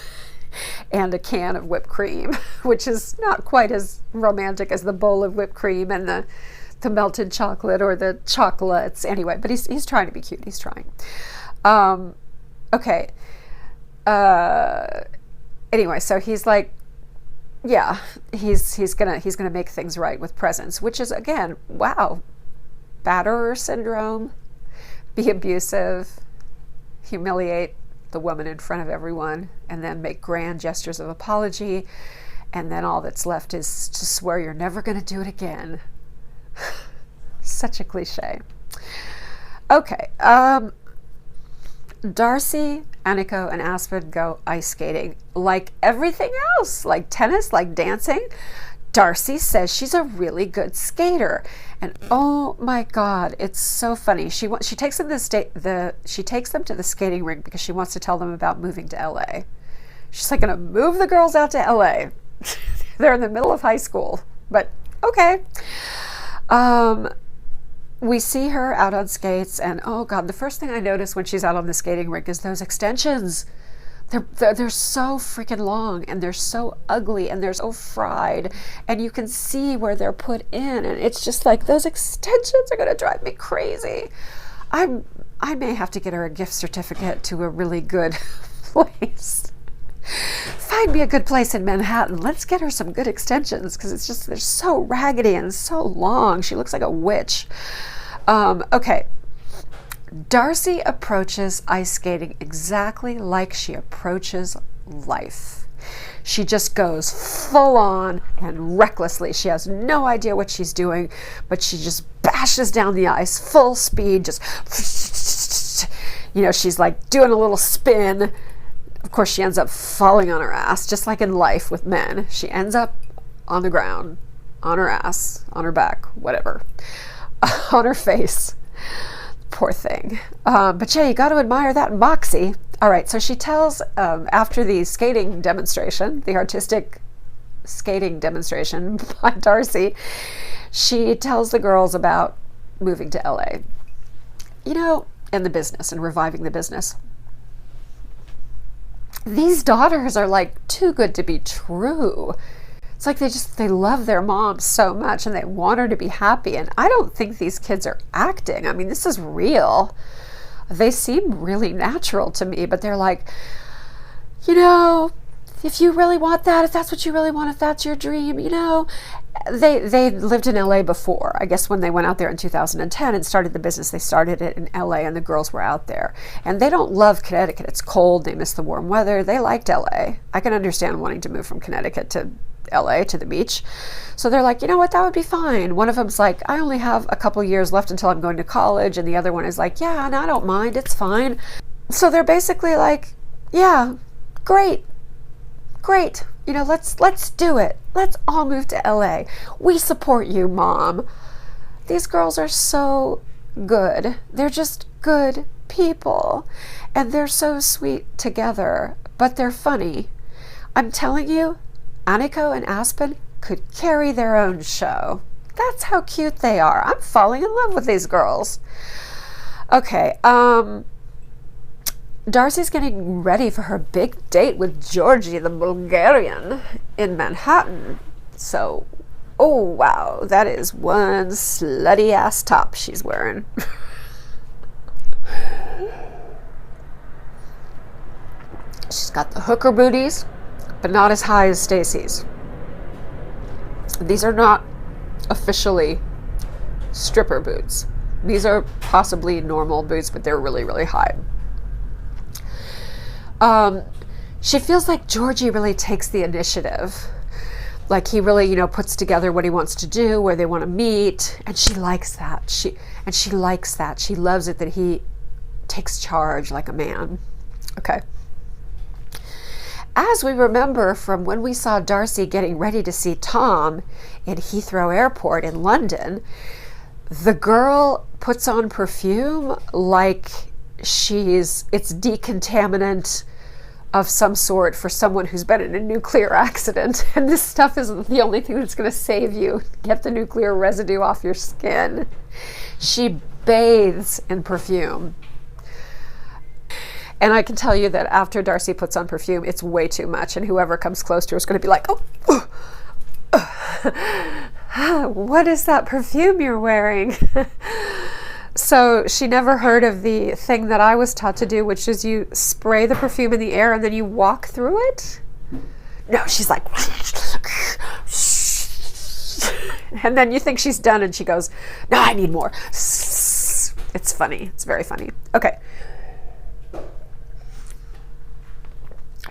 And a can of whipped cream, which is not quite as romantic as the bowl of whipped cream and the melted chocolate or the chocolates. Anyway, but he's trying to be cute. He's trying. Okay. Anyway, so he's like, yeah, he's gonna make things right with presents, which is again, wow, batterer syndrome, be abusive, humiliate the woman in front of everyone, and then make grand gestures of apology, and then all that's left is to swear you're never going to do it again. Such a cliche. Okay, Darcey, Aniko, and Aspen go ice skating like everything else, like tennis, like dancing. Darcey says she's a really good skater, and oh my God, it's so funny. She takes them to the skating rink because she wants to tell them about moving to LA. She's like going to move the girls out to LA. They're in the middle of high school, but okay. We see her out on skates, and oh God, the first thing I notice when she's out on the skating rink is those extensions. They're so freaking long, and they're so ugly, and they're so fried, and you can see where they're put in, and it's just like those extensions are going to drive me crazy. I may have to get her a gift certificate to a really good place. Find me a good place in Manhattan. Let's get her some good extensions, because it's just, they're so raggedy and so long. She looks like a witch. Okay. Darcey approaches ice skating exactly like she approaches life. She just goes full on and recklessly. She has no idea what she's doing, but she just bashes down the ice full speed, just, she's like doing a little spin. Of course, she ends up falling on her ass, just like in life with men. She ends up on the ground, on her ass, on her back, whatever, on her face. Poor thing. But yeah, you got to admire that moxie. All right, so she tells, after the skating demonstration, the artistic skating demonstration by Darcey, she tells the girls about moving to LA, and the business and reviving the business. These daughters are like too good to be true. It's like they love their mom so much and they want her to be happy. And I don't think these kids are acting. I mean, this is real. They seem really natural to me, but they're like, the if you really want that, if that's what you really want, if that's your dream, you know, they lived in LA before. I guess when they went out there in 2010 and started the business, they started it in LA, and the girls were out there. And they don't love Connecticut. It's cold. They miss the warm weather. They liked LA. I can understand wanting to move from Connecticut to LA to the beach. So they're like, you know what, that would be fine. One of them's like, I only have a couple years left until I'm going to college. And the other one is like, yeah, and I don't mind. It's fine. So they're basically like, yeah, great. You know, let's do it. Let's all move to LA. We support you, Mom. These girls are so good. They're just good people. And they're so sweet together, but they're funny. I'm telling you, Aniko and Aspen could carry their own show. That's how cute they are. I'm falling in love with these girls. Okay, Darcey's getting ready for her big date with Georgi, the Bulgarian, in Manhattan. So, oh wow, that is one slutty ass top she's wearing. She's got the hooker booties, but not as high as Stacey's. These are not officially stripper boots. These are possibly normal boots, but they're really, really high. She feels like Georgi really takes the initiative. Like he really, you know, puts together what he wants to do, where they want to meet, and she likes that. She likes that. She loves it that he takes charge like a man. Okay. As we remember from when we saw Darcey getting ready to see Tom in Heathrow Airport in London, the girl puts on perfume like it's decontaminant of some sort for someone who's been in a nuclear accident. And this stuff is the only thing that's going to save you. Get the nuclear residue off your skin. She bathes in perfume. And I can tell you that after Darcey puts on perfume, it's way too much. And whoever comes close to her is going to be like, what is that perfume you're wearing? So she never heard of the thing that I was taught to do, which is you spray the perfume in the air and then you walk through it. No, she's like, and then you think she's done and she goes, no, I need more. It's funny. It's very funny. Okay.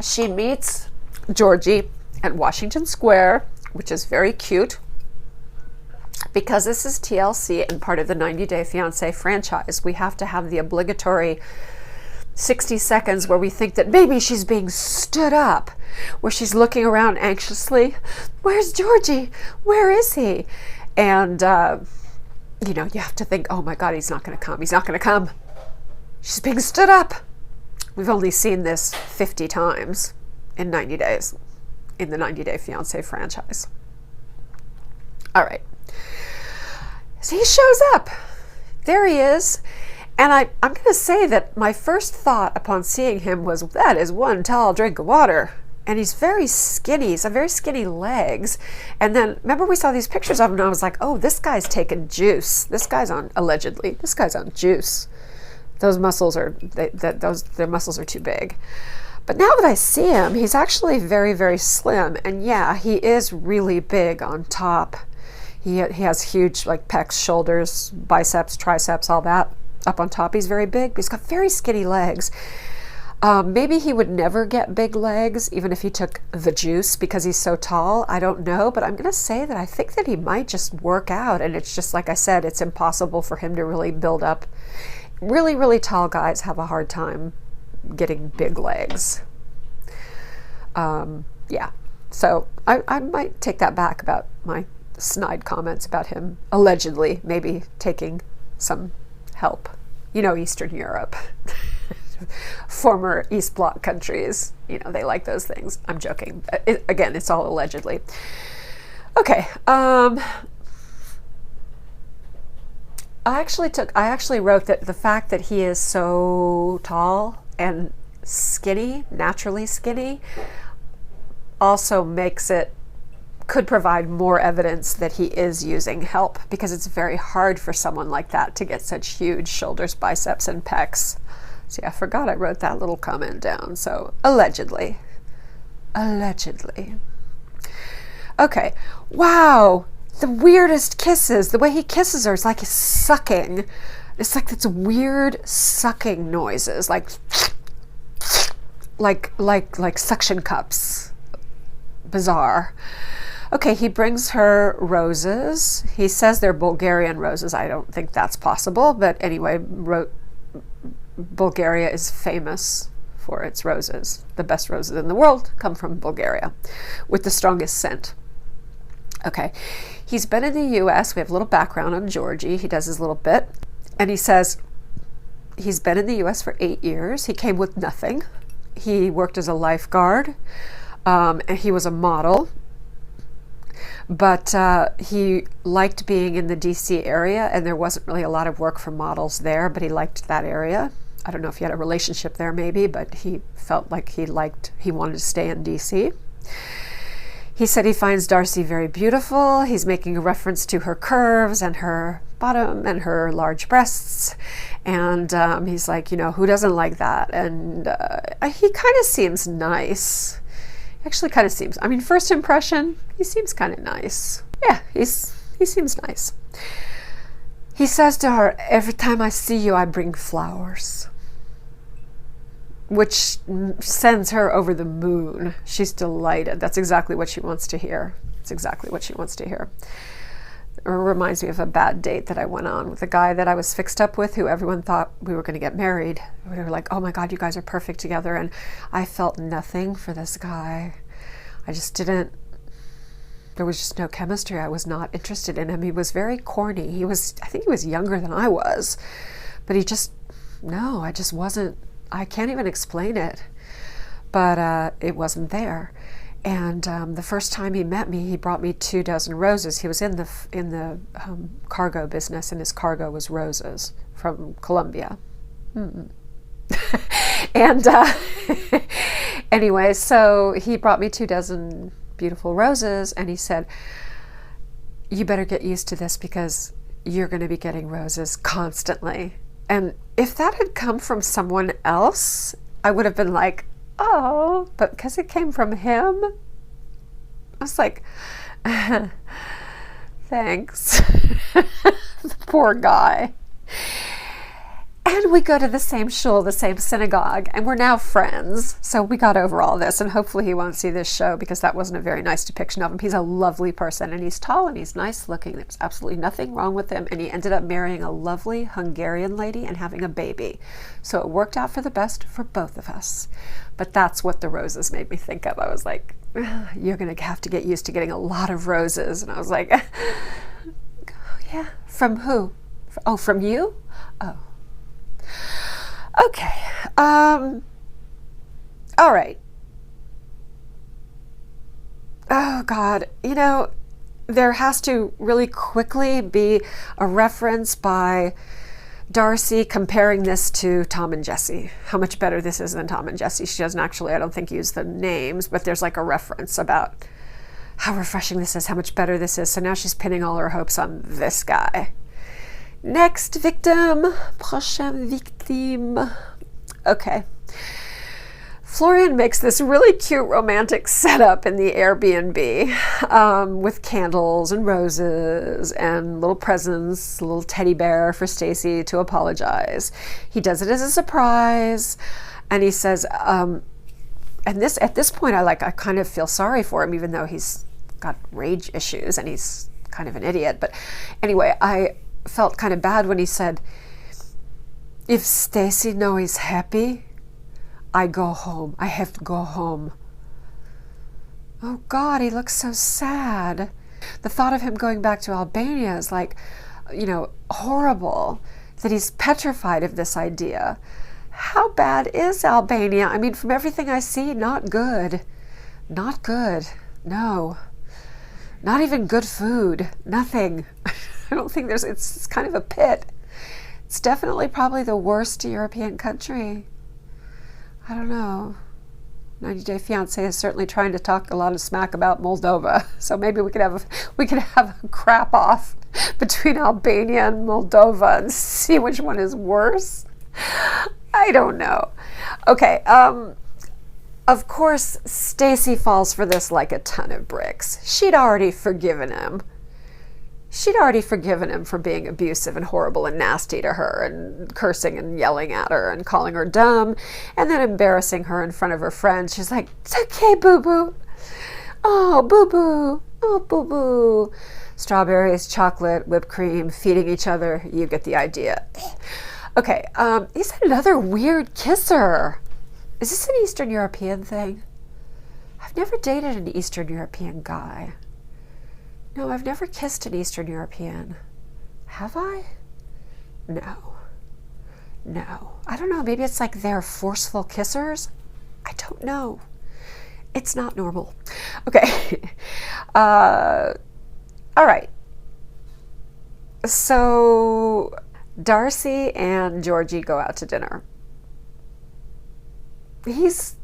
She meets Georgi at Washington Square, which is very cute. Because this is TLC and part of the 90 Day Fiancé franchise, we have to have the obligatory 60 seconds where we think that maybe she's being stood up, where she's looking around anxiously. Where's Georgi? Where is he? And, you know, you have to think, oh my God, he's not going to come. He's not going to come. She's being stood up. We've only seen this 50 times in 90 days in the 90 Day Fiancé franchise. All right. So he shows up. There he is. And I'm going to say that my first thought upon seeing him was, that is one tall drink of water. And he's very skinny. He's got very skinny legs. And then, remember we saw these pictures of him and I was like, oh, this guy's taking juice. This guy's on, allegedly, this guy's on juice. Those muscles are, their muscles are too big. But now that I see him, he's actually very, very slim. And yeah, he is really big on top. He has huge like pecs, shoulders, biceps, triceps, all that up on top. He's very big, but he's got very skinny legs. Maybe he would never get big legs, even if he took the juice because he's so tall. I don't know, but I'm going to say that I think that he might just work out. And it's just, like I said, it's impossible for him to really build up. Really, really tall guys have a hard time getting big legs. Yeah, so I might take that back about my snide comments about him allegedly maybe taking some help. You know, Eastern Europe, former East Bloc countries, you know, they like those things. I'm joking. Again, it's all allegedly. Okay. I actually wrote that the fact that he is so tall and skinny, naturally skinny, also could provide more evidence that he is using help, because it's very hard for someone like that to get such huge shoulders, biceps, and pecs. See, I forgot I wrote that little comment down. So allegedly. Allegedly. Okay. Wow. The weirdest kisses. The way he kisses her is like he's sucking. It's like it's weird sucking noises, like suction cups. Bizarre. Okay, he brings her roses. He says they're Bulgarian roses. I don't think that's possible, but anyway, Bulgaria is famous for its roses. The best roses in the world come from Bulgaria, with the strongest scent. Okay, he's been in the US. We have a little background on Georgi. He does his little bit. And he says he's been in the US for 8 years. He came with nothing. He worked as a lifeguard, and he was a model. But he liked being in the DC area, and there wasn't really a lot of work for models there, but he liked that area. I don't know if he had a relationship there maybe, but he felt like he wanted to stay in DC. He said he finds Darcey very beautiful. He's making a reference to her curves and her bottom and her large breasts. And he's like, you know, who doesn't like that? And he kind of seems nice. Actually kind of seems, I mean, first impression, he seems kind of nice. Yeah, he seems nice. He says to her, every time I see you, I bring flowers. Which sends her over the moon. She's delighted. That's exactly what she wants to hear. It's exactly what she wants to hear. It reminds me of a bad date that I went on with a guy that I was fixed up with, who everyone thought we were going to get married. We were like, oh my God, you guys are perfect together. And I felt nothing for this guy. I just didn't, there was just no chemistry. I was not interested in him. He was very corny. I think he was younger than I was, but I just wasn't, I can't even explain it, but it wasn't there. And the first time he met me, he brought me 24 roses. He was in the cargo business, and his cargo was roses from Colombia. And anyway, so he brought me 24 beautiful roses, and he said, you better get used to this because you're going to be getting roses constantly. And if that had come from someone else, I would have been like, oh, but because it came from him, I was like, thanks. The poor guy. And we go to the same shul, the same synagogue, and we're now friends. So we got over all this, and hopefully he won't see this show because that wasn't a very nice depiction of him. He's a lovely person, and he's tall, and he's nice looking. There's absolutely nothing wrong with him, and he ended up marrying a lovely Hungarian lady and having a baby. So it worked out for the best for both of us. But that's what the roses made me think of. I was like, you're going to have to get used to getting a lot of roses. And I was like, yeah, from who? Oh, from you? Oh. Okay. All right. Oh God, you know, there has to really quickly be a reference by Darcey comparing this to Tom and Jesse. How much better this is than Tom and Jesse. She doesn't actually, I don't think, use the names, but there's like a reference about how refreshing this is, how much better this is. So now she's pinning all her hopes on this guy. Next victim, prochaine victime. Okay. Florian makes this really cute romantic setup in the Airbnb with candles and roses and little presents, a little teddy bear for Stacey to apologize. He does it as a surprise, and he says, and this at this point I kind of feel sorry for him, even though he's got rage issues and he's kind of an idiot. But anyway, I felt kind of bad when he said, if Stacey knows he's happy, I go home. I have to go home. Oh God, he looks so sad. The thought of him going back to Albania is like, you know, horrible, that he's petrified of this idea. How bad is Albania? I mean, from everything I see, not good. Not good. No. Not even good food. Nothing. I don't think it's kind of a pit. It's definitely probably the worst European country. I don't know. 90 Day Fiancé is certainly trying to talk a lot of smack about Moldova. So maybe we could have a crap off between Albania and Moldova and see which one is worse. I don't know. Okay. Of course, Stacey falls for this like a ton of bricks. She'd already forgiven him. She'd already forgiven him for being abusive and horrible and nasty to her and cursing and yelling at her and calling her dumb and then embarrassing her in front of her friends. She's like, it's okay, boo-boo. Oh, boo-boo. Oh, boo-boo. Strawberries, chocolate, whipped cream, feeding each other. You get the idea. Okay, he's another weird kisser. Is this an Eastern European thing? I've never dated an Eastern European guy. No, I've never kissed an Eastern European. Have I? No. No. I don't know. Maybe it's like they're forceful kissers. I don't know. It's not normal. Okay. All right. So Darcey and Georgi go out to dinner. He's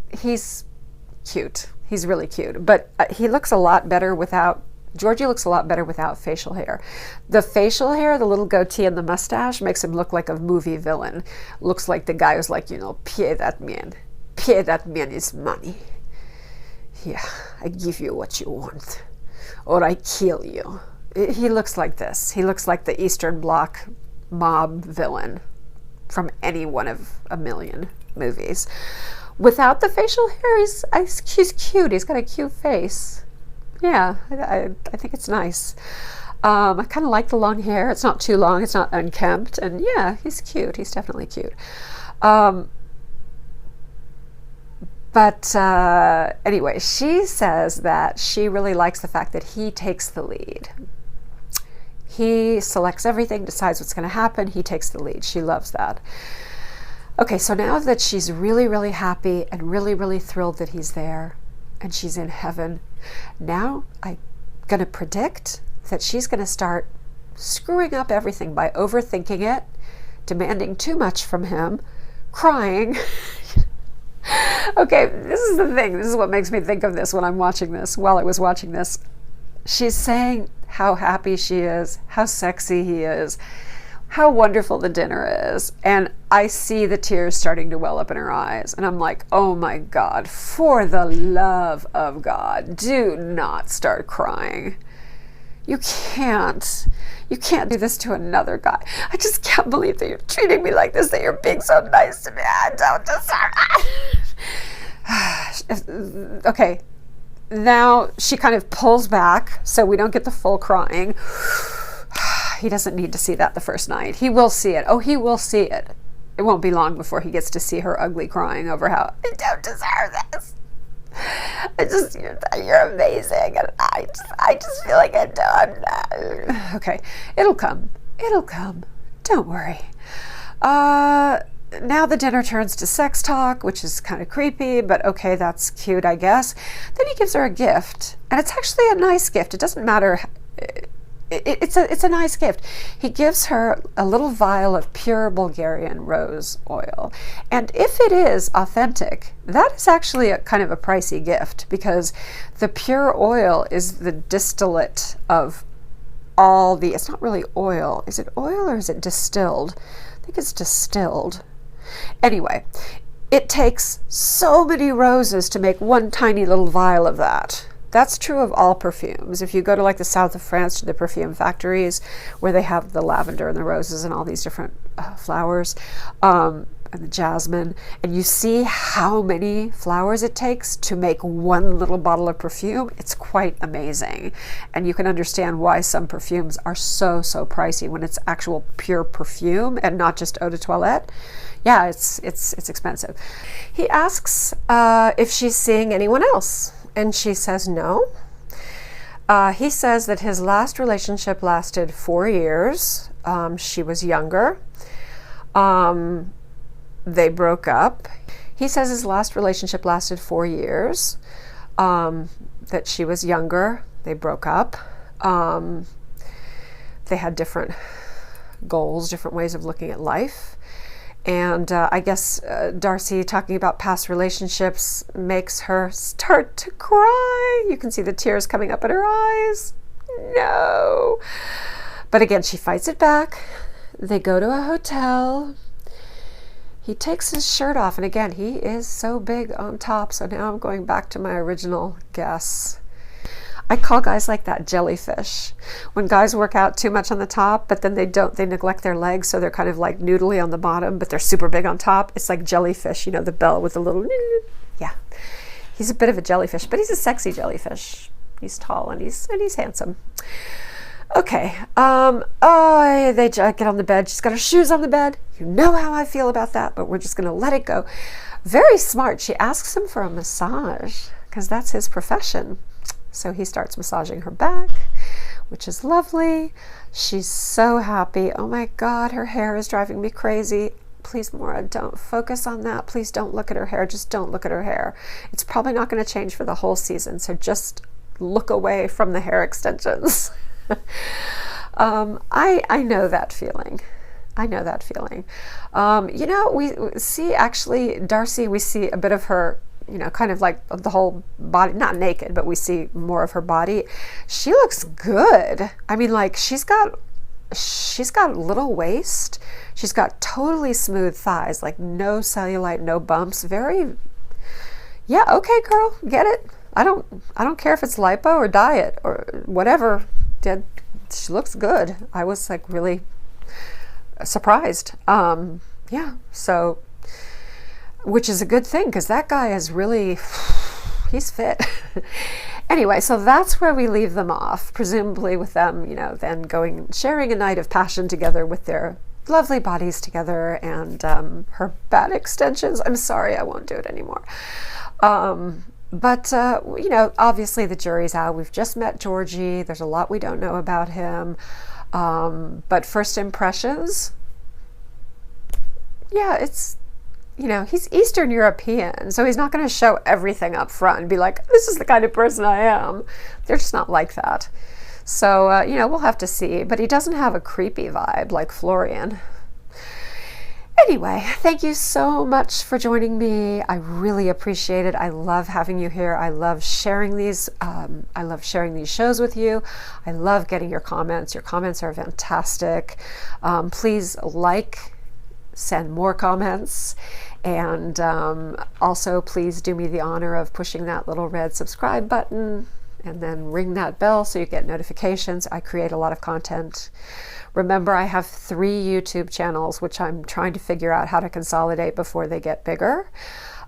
cute. He's really cute, but he looks a lot better without. Georgi looks a lot better without facial hair. The facial hair, the little goatee and the mustache makes him look like a movie villain. Looks like the guy who's like, pay that man. Pay that man his money. Yeah, I give you what you want, or I kill you. He looks like this. He looks like the Eastern Bloc mob villain from any one of a million movies. Without the facial hair, he's cute. He's got a cute face. Yeah, I think it's nice. I kind of like the long hair. It's not too long. It's not unkempt. And yeah, he's cute. He's definitely cute. But anyway, she says that she really likes the fact that he takes the lead. He selects everything, decides what's going to happen. He takes the lead. She loves that. Okay, so now that she's really, really happy and really, really thrilled that he's there and she's in heaven, now I'm going to predict that she's going to start screwing up everything by overthinking it, demanding too much from him, crying. Okay, this is the thing. This is what makes me think of this when I'm watching this, while I was watching this. She's saying how happy she is, how sexy he is, how wonderful the dinner is. And I see the tears starting to well up in her eyes. And I'm like, oh my God, for the love of God, do not start crying. You can't do this to another guy. I just can't believe that you're treating me like this, that you're being so nice to me. I don't deserve it. Okay, now she kind of pulls back so we don't get the full crying. He doesn't need to see that the first night. He will see it. Oh, he will see it. It won't be long before he gets to see her ugly crying over how I don't deserve this. You're amazing, and I just feel like I'm not. Okay, it'll come. Don't worry. Now the dinner turns to sex talk, which is kind of creepy, but okay, that's cute, I guess. Then he gives her a gift, and it's actually a nice gift. It doesn't matter. It's a nice gift. He gives her a little vial of pure Bulgarian rose oil. And if it is authentic, that is actually a kind of a pricey gift, because the pure oil is the distillate of all the, it's not really oil. Is it oil or is it distilled? I think it's distilled. Anyway, it takes so many roses to make one tiny little vial of that. That's true of all perfumes. If you go to like the south of France to the perfume factories where they have the lavender and the roses and all these different flowers, and the jasmine, and you see how many flowers it takes to make one little bottle of perfume, it's quite amazing. And you can understand why some perfumes are so pricey when it's actual pure perfume and not just eau de toilette. Yeah, it's expensive. He asks if she's seeing anyone else. And she says no. He says that his last relationship lasted 4 years. She was younger. They broke up. He says his last relationship lasted 4 years. That she was younger. They broke up. They had different goals, different ways of looking at life. And I guess Darcey talking about past relationships makes her start to cry. You can see the tears coming up in her eyes. No. But again, she fights it back. They go to a hotel. he takes his shirt off, and again, he is so big on top, so now I'm going back to my original guess. I call guys like that jellyfish. When guys work out too much on the top, but then they neglect their legs, so they're kind of like noodly on the bottom, but they're super big on top. It's like jellyfish, you know, the bell with the little, yeah. He's a bit of a jellyfish, but he's a sexy jellyfish. He's tall and he's handsome. Okay, they get on the bed. She's got her shoes on the bed. You know how I feel about that, but we're just gonna let it go. Very smart. She asks him for a massage because that's his profession. So he starts massaging her back, which is lovely. She's so happy. Oh my God, her hair is driving me crazy. Please, Maura, don't focus on that. Please don't look at her hair. Just don't look at her hair. It's probably not going to change for the whole season, so just look away from the hair extensions. I know that feeling. I know that feeling. You know, we see actually Darcey, we see a bit of her, you know, kind of like the whole body, not naked, but we see more of her body. She looks good. I mean, like she's got a little waist. She's got totally smooth thighs, like no cellulite, no bumps. Very, yeah, okay, girl, get it. I don't care if it's lipo or diet or whatever. She looks good. I was like really surprised. Yeah, so, which is a good thing because that guy is really, he's fit. Anyway, so that's where we leave them off, presumably with them, you know, then sharing a night of passion together with their lovely bodies together and her bad extensions. I'm sorry, I won't do it anymore. But, you know, obviously the jury's out. We've just met Georgi. There's a lot we don't know about him. But first impressions, yeah, it's, you know, he's Eastern European, so he's not going to show everything up front and be like, this is the kind of person I am. They're just not like that. So, you know, we'll have to see. But he doesn't have a creepy vibe like Florian. Anyway, thank you so much for joining me. I really appreciate it. I love having you here. I love sharing these. I love sharing these shows with you. I love getting your comments. Your comments are fantastic. Please send more comments, and also please do me the honor of pushing that little red subscribe button and then ring that bell so you get notifications. I create a lot of content. Remember, I have 3 YouTube channels, which I'm trying to figure out how to consolidate before they get bigger.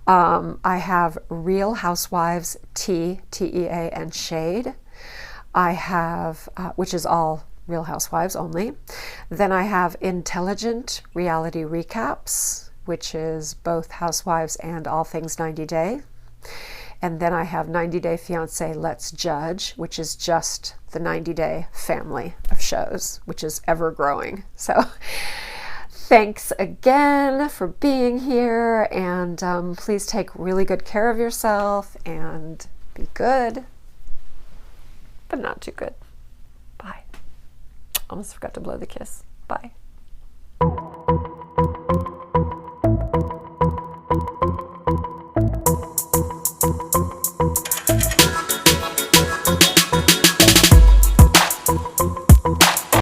I have Real Housewives Tea, T-E-A, and Shade. I have, which is all Real Housewives only. Then I have Intelligent Reality Recaps, which is both Housewives and All Things 90 Day. And then I have 90 Day Fiancé Let's Judge, which is just the 90 Day family of shows, which is ever growing. So thanks again for being here, and please take really good care of yourself and be good, but not too good. Bye. Almost forgot to blow the kiss. Bye.